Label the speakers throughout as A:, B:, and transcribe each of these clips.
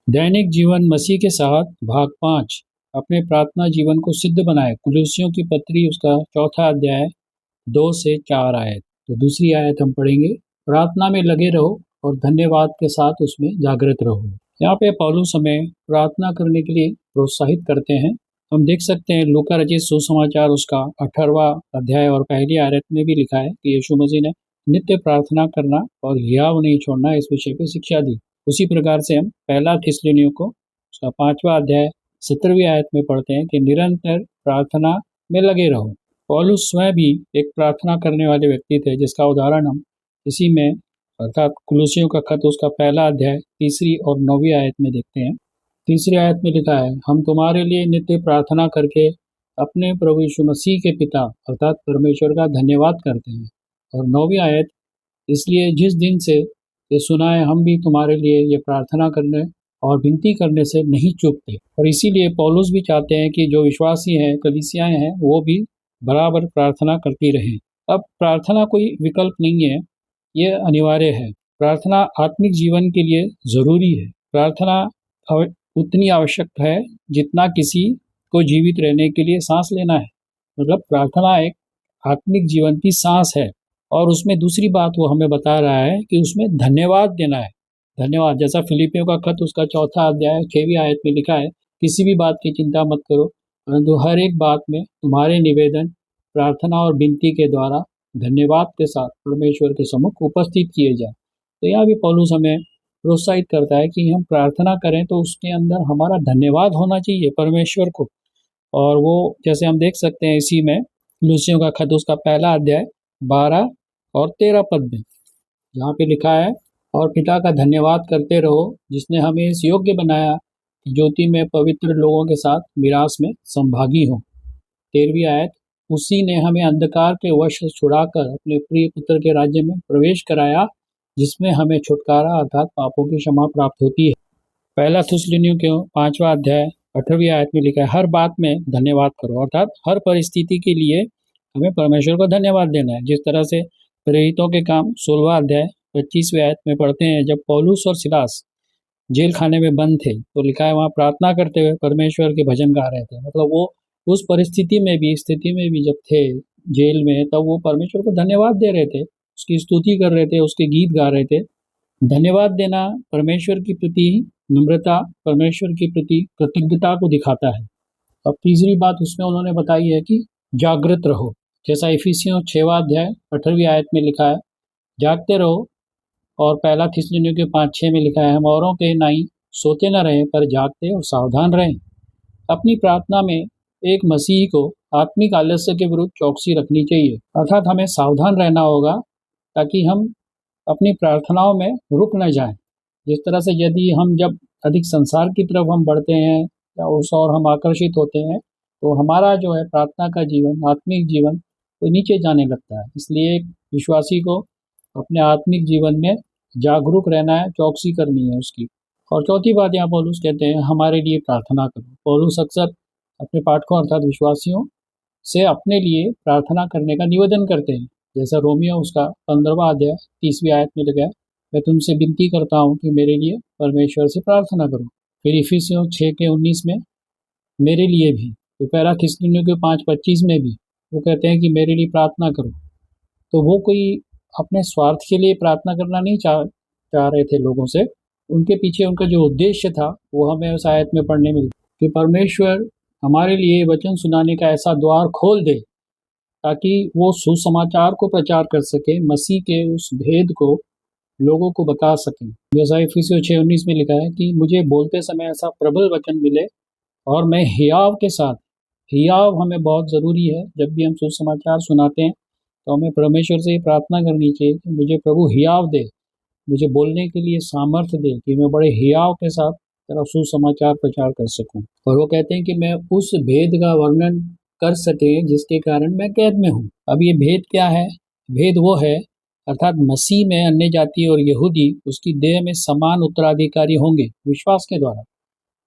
A: दैनिक जीवन मसीह के साथ भाग 5। अपने प्रार्थना जीवन को सिद्ध बनाए। कुलुस्सियों की पत्री उसका 4 अध्याय 2 से 4 आयत। तो दूसरी आयत हम पढ़ेंगे, प्रार्थना में लगे रहो और धन्यवाद के साथ उसमें जागृत रहो। यहाँ पे पौलुस हमें प्रार्थना करने के लिए प्रोत्साहित करते हैं। हम देख सकते हैं लूका रचित सुसमाचार उसका 18वां अध्याय और पहली आयत में भी लिखा है कि यीशु मसीह ने नित्य प्रार्थना करना और हियाव नहीं छोड़ना इस विषय पर शिक्षा दी। उसी प्रकार से हम पहला थिस्सलुनीयों को उसका 5वां अध्याय 17वीं आयत में पढ़ते हैं कि निरंतर प्रार्थना में लगे रहो। पौलुस स्वयं भी एक प्रार्थना करने वाले व्यक्ति थे, जिसका उदाहरण हम इसी में अर्थात कुलुस्सियों का खत उसका पहला अध्याय 3 और 9वीं आयत में देखते हैं। 3 आयत में लिखा है, हम तुम्हारे लिए नित्य प्रार्थना करके अपने प्रभु यीशु मसीह के पिता अर्थात परमेश्वर का धन्यवाद करते हैं। और 9वीं आयत, इसलिए जिस दिन से ये सुना है हम भी तुम्हारे लिए ये प्रार्थना करने और विनती करने से नहीं चूकते। और इसीलिए पौलुस भी चाहते हैं कि जो विश्वासी हैं, कलीसियाएं हैं, वो भी बराबर प्रार्थना करती रहें। अब प्रार्थना कोई विकल्प नहीं है, ये अनिवार्य है। प्रार्थना आत्मिक जीवन के लिए ज़रूरी है। प्रार्थना उतनी आवश्यक है जितना किसी को जीवित रहने के लिए सांस लेना है। मतलब प्रार्थना एक आत्मिक जीवन की सांस है। और उसमें दूसरी बात वो हमें बता रहा है कि उसमें धन्यवाद देना है। धन्यवाद, जैसा फिलिपियों का खत उसका 4 अध्याय 6वीं आयत में लिखा है, किसी भी बात की चिंता मत करो, परंतु हर एक बात में तुम्हारे निवेदन प्रार्थना और विनती के द्वारा धन्यवाद के साथ परमेश्वर के सम्मुख उपस्थित किए जाए। तो यहाँ भी पौलुस हमें प्रोत्साहित करता है कि हम प्रार्थना करें तो उसके अंदर हमारा धन्यवाद होना चाहिए परमेश्वर को। और वो जैसे हम देख सकते हैं इसी में कुलुस्सियों का खत उसका पहला अध्याय 12 और 13 पद में, जहाँ पे लिखा है, और पिता का धन्यवाद करते रहो जिसने हमें इस योग्य बनाया कि ज्योति में पवित्र लोगों के साथ मिरास में संभागी हो। 13वीं आयत, उसी ने हमें अंधकार के वश से छुड़ाकर अपने प्रिय पुत्र के राज्य में प्रवेश कराया, जिसमें हमें छुटकारा अर्थात पापों की क्षमा प्राप्त होती है। पहला थिस्सलुनीयों के 5वां अध्याय 18वीं आयत में लिखा है, हर बात में धन्यवाद करो, अर्थात हर परिस्थिति के लिए हमें परमेश्वर को धन्यवाद देना है। जिस तरह से प्रेरितों के काम 16वां अध्याय 25वीं आयत में पढ़ते हैं, जब पौलुस और सिलास जेल खाने में बंद थे तो लिखा है वहाँ प्रार्थना करते हुए परमेश्वर के भजन गा रहे थे। मतलब वो उस परिस्थिति में भी, स्थिति में भी जब थे जेल में, तब वो परमेश्वर को धन्यवाद दे रहे थे, उसकी स्तुति कर रहे थे, उसके गीत गा रहे थे। धन्यवाद देना परमेश्वर के प्रति नम्रता, परमेश्वर के प्रति कृतज्ञता को दिखाता है। अब तीसरी बात उसमें उन्होंने बताई है कि जागृत रहो, जैसा इफिसियों 6वां अध्याय 18वीं आयत में लिखा है, जागते रहो। और पहला थिस्सलुनीयों के 5:6 में लिखा है, हम औरों के नहीं सोते न रहें पर जागते और सावधान रहें। अपनी प्रार्थना में एक मसीही को आत्मिक आलस्य के विरुद्ध चौकसी रखनी चाहिए, अर्थात हमें सावधान रहना होगा ताकि हम अपनी प्रार्थनाओं में रुक न जाएं। जिस तरह से यदि हम जब अधिक संसार की तरफ हम बढ़ते हैं या उस और हम आकर्षित होते हैं तो हमारा जो है प्रार्थना का जीवन, आत्मिक जीवन तो नीचे जाने लगता है। इसलिए एक विश्वासी को अपने आत्मिक जीवन में जागरूक रहना है, चौकसी करनी है उसकी। और चौथी बात यहाँ पौलुस कहते हैं, हमारे लिए प्रार्थना करो। पौलुस अक्सर अपने पाठकों अर्थात विश्वासियों से अपने लिए प्रार्थना करने का निवेदन करते हैं। जैसा रोमियो उसका 15वां अध्याय 30वीं आयत में लिखा है, मैं तुमसे विनती करता हूँ कि मेरे लिए परमेश्वर से प्रार्थना करो। फिर इफिसियों 6:19 में मेरे लिए भी, फिर पहला थिस्सलुनीयों के 5:25 में भी वो कहते हैं कि मेरे लिए प्रार्थना करो। तो वो कोई अपने स्वार्थ के लिए प्रार्थना करना नहीं चाह रहे थे लोगों से, उनके पीछे उनका जो उद्देश्य था वो हमें उस आयत में पढ़ने मिलता कि परमेश्वर हमारे लिए वचन सुनाने का ऐसा द्वार खोल दे ताकि वो सुसमाचार को प्रचार कर सके, मसीह के उस भेद को लोगों को बता सकें। जैसा इफिसियों 6:19 में लिखा है कि मुझे बोलते समय ऐसा प्रबल वचन मिले और मैं हियाव के साथ, हियाव हमें बहुत ज़रूरी है। जब भी हम सुसमाचार सुनाते हैं तो हमें परमेश्वर से ये प्रार्थना करनी चाहिए कि मुझे प्रभु हियाव दे, मुझे बोलने के लिए सामर्थ्य दे कि मैं बड़े हियाव के साथ तेरा सुसमाचार प्रचार कर सकूं। और वो कहते हैं कि मैं उस भेद का वर्णन कर सके जिसके कारण मैं कैद में हूँ। अब ये भेद क्या है? भेद वो है अर्थात मसीह में अन्य जाति और यहूदी उसकी देह में समान उत्तराधिकारी होंगे विश्वास के द्वारा।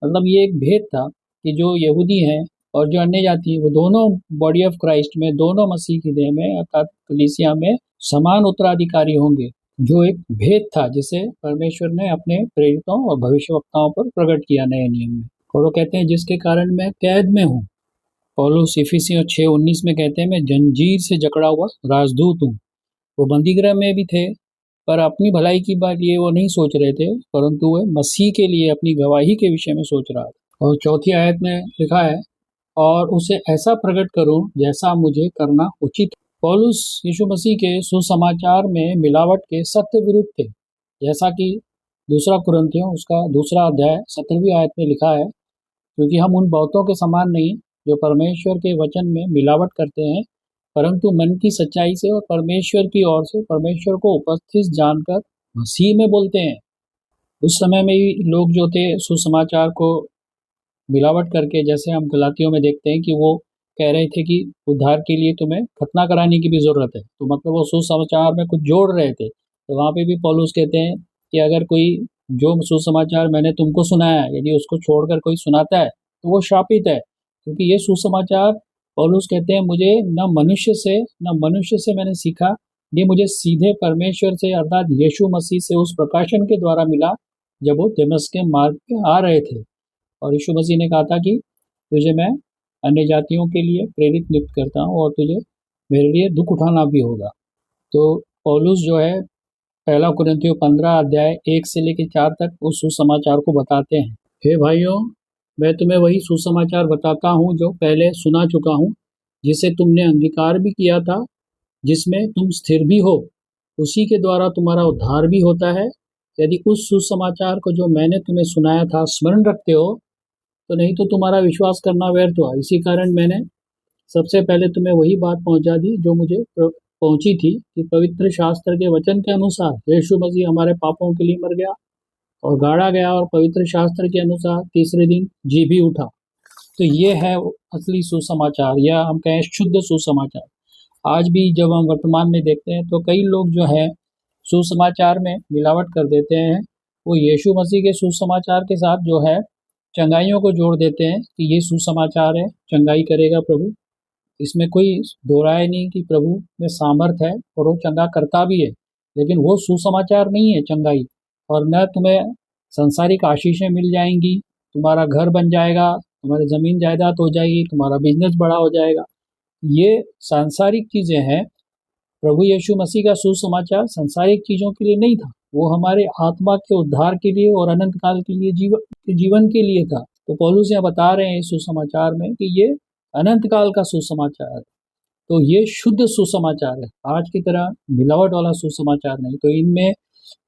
A: मतलब ये एक भेद था कि जो यहूदी हैं और जो अन्य जाति वो दोनों बॉडी ऑफ क्राइस्ट में, दोनों मसीह की देह में अर्थात कलीसिया में समान उत्तराधिकारी होंगे। जो एक भेद था जिसे परमेश्वर ने अपने प्रेरितों और भविष्यवक्ताओं पर प्रकट किया नए नियम में। और वो कहते हैं जिसके कारण मैं कैद में हूँ। पौलुस इफिसियों 6:19 में कहते हैं मैं जंजीर से जकड़ा हुआ राजदूत हूँ। वो बंदीगृह में भी थे, पर अपनी भलाई की बात ये वो नहीं सोच रहे थे, परंतु वो मसीह के लिए अपनी गवाही के विषय में सोच रहा था। और चौथी आयत में लिखा है, और उसे ऐसा प्रकट करूं जैसा मुझे करना उचित। पौलुस यीशु मसीह के सुसमाचार में मिलावट के सख्त विरुद्ध थे, जैसा कि दूसरा कुरिन्थियों उसका 2 अध्याय 17वीं आयत में लिखा है, क्योंकि हम उन बहुतों के समान नहीं जो परमेश्वर के वचन में मिलावट करते हैं, परंतु मन की सच्चाई से और परमेश्वर की ओर से परमेश्वर को उपस्थित जानकर मसीह में बोलते हैं। उस समय में ही लोग जो थे सुसमाचार को मिलावट करके, जैसे हम गलातियों में देखते हैं कि वो कह रहे थे कि उद्धार के लिए तुम्हें खतना कराने की भी ज़रूरत है, तो मतलब वो सुसमाचार में कुछ जोड़ रहे थे। तो वहाँ पे भी पौलुस कहते हैं कि अगर कोई जो सुसमाचार मैंने तुमको सुनाया यदि उसको छोड़कर कोई सुनाता है तो वो शापित है, क्योंकि ये सुसमाचार पौलुस कहते हैं मुझे न मनुष्य से मैंने सीखा, ये मुझे सीधे परमेश्वर से अर्थात यीशु मसीह से उस प्रकाशन के द्वारा मिला जब वो दमिश्क के मार्ग पे आ रहे थे। और यीशु मसीह ने कहा था कि तुझे मैं अन्य जातियों के लिए प्रेरित नियुक्त करता हूँ और तुझे मेरे लिए दुख उठाना भी होगा। तो पौलुस जो है 1 कुरिन्थियों 15 अध्याय 1 से लेकर 4 तक उस सुसमाचार को बताते हैं। हे भाइयों, मैं तुम्हें वही सुसमाचार बताता हूँ जो पहले सुना चुका हूँ, जिसे तुमने अंगीकार भी किया था, जिसमें तुम स्थिर भी हो, उसी के द्वारा तुम्हारा उद्धार भी होता है। यदि उस सुसमाचार को जो मैंने तुम्हें सुनाया था स्मरण रखते हो, तो नहीं तो तुम्हारा विश्वास करना व्यर्थ हुआ। इसी कारण मैंने सबसे पहले तुम्हें वही बात पहुंचा दी जो मुझे पहुंची थी कि पवित्र शास्त्र के वचन के अनुसार यीशु मसीह हमारे पापों के लिए मर गया और गाड़ा गया और पवित्र शास्त्र के अनुसार तीसरे दिन जी भी उठा। तो ये है असली सुसमाचार, या हम कहें शुद्ध सुसमाचार। आज भी जब हम वर्तमान में देखते हैं तो कई लोग जो है सुसमाचार में मिलावट कर देते हैं। वो यीशु मसीह के सुसमाचार के साथ जो है चंगाइयों को जोड़ देते हैं कि ये सुसमाचार है, चंगाई करेगा प्रभु। इसमें कोई दो राय नहीं कि प्रभु में सामर्थ है और वो चंगा करता भी है, लेकिन वो सुसमाचार नहीं है चंगाई। और न तुम्हें सांसारिक आशीषें मिल जाएंगी, तुम्हारा घर बन जाएगा, तुम्हारी ज़मीन जायदाद हो जाएगी, तुम्हारा बिजनेस बड़ा हो जाएगा, ये सांसारिक चीज़ें हैं। प्रभु यीशु मसीह का सुसमाचार सांसारिक चीज़ों के लिए नहीं था, वो हमारे आत्मा के उद्धार के लिए और अनंत काल के लिए जीवन के लिए था। तो पौलुस यहाँ बता रहे हैं इस सुसमाचार में कि ये अनंत काल का सुसमाचार है, तो ये शुद्ध सुसमाचार है, आज की तरह मिलावट वाला सुसमाचार नहीं। तो इनमें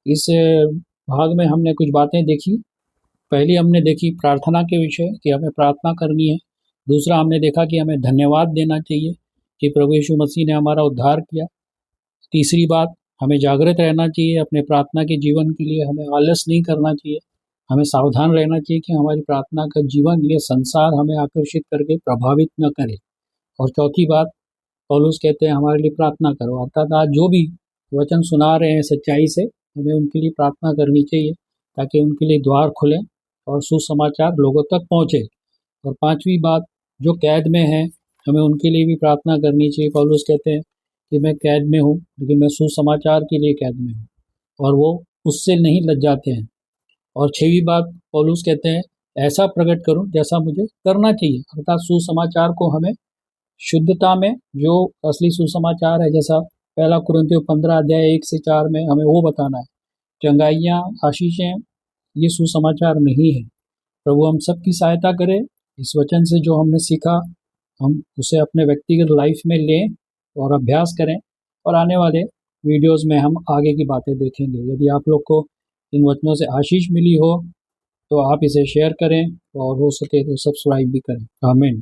A: इस भाग में हमने कुछ बातें देखी। पहली हमने देखी प्रार्थना के विषय कि हमें प्रार्थना करनी है। दूसरा हमने देखा कि हमें धन्यवाद देना चाहिए कि प्रभु यीशु मसीह ने हमारा उद्धार किया। तीसरी बात, हमें जागृत रहना चाहिए अपने प्रार्थना के जीवन के लिए, हमें आलस नहीं करना चाहिए, हमें सावधान रहना चाहिए कि हमारी प्रार्थना का जीवन ये संसार हमें आकर्षित करके प्रभावित न करे। और चौथी बात, पौलुस कहते हैं हमारे लिए प्रार्थना करो, अर्थात आज जो भी वचन सुना रहे हैं सच्चाई से, हमें उनके लिए प्रार्थना करनी चाहिए ताकि उनके लिए द्वार खुलें और सुसमाचार लोगों तक पहुँचे। और पांचवी बात, जो कैद में हैं हमें उनके लिए भी प्रार्थना करनी चाहिए। पौलुस कहते हैं कि मैं कैद में हूँ, लेकिन मैं सुसमाचार के लिए कैद में हूँ, और वो उससे नहीं लज जाते हैं। और छठवीं बात, पौलुस कहते हैं ऐसा प्रकट करूं जैसा मुझे करना चाहिए, अर्थात सुसमाचार को हमें शुद्धता में, जो असली सुसमाचार है, जैसा 1 कुरिन्थियों 15 अध्याय 1 से 4 में हमें वो बताना है। चंगाइयाँ, आशीषें, ये सुसमाचार नहीं है। प्रभु हम सब की सहायता करे, इस वचन से जो हमने सीखा हम उसे अपने व्यक्तिगत लाइफ में लें और अभ्यास करें, और आने वाले वीडियोस में हम आगे की बातें देखेंगे। यदि आप लोग को इन वचनों से आशीष मिली हो तो आप इसे शेयर करें और हो सके तो सब्सक्राइब भी करें। आमीन।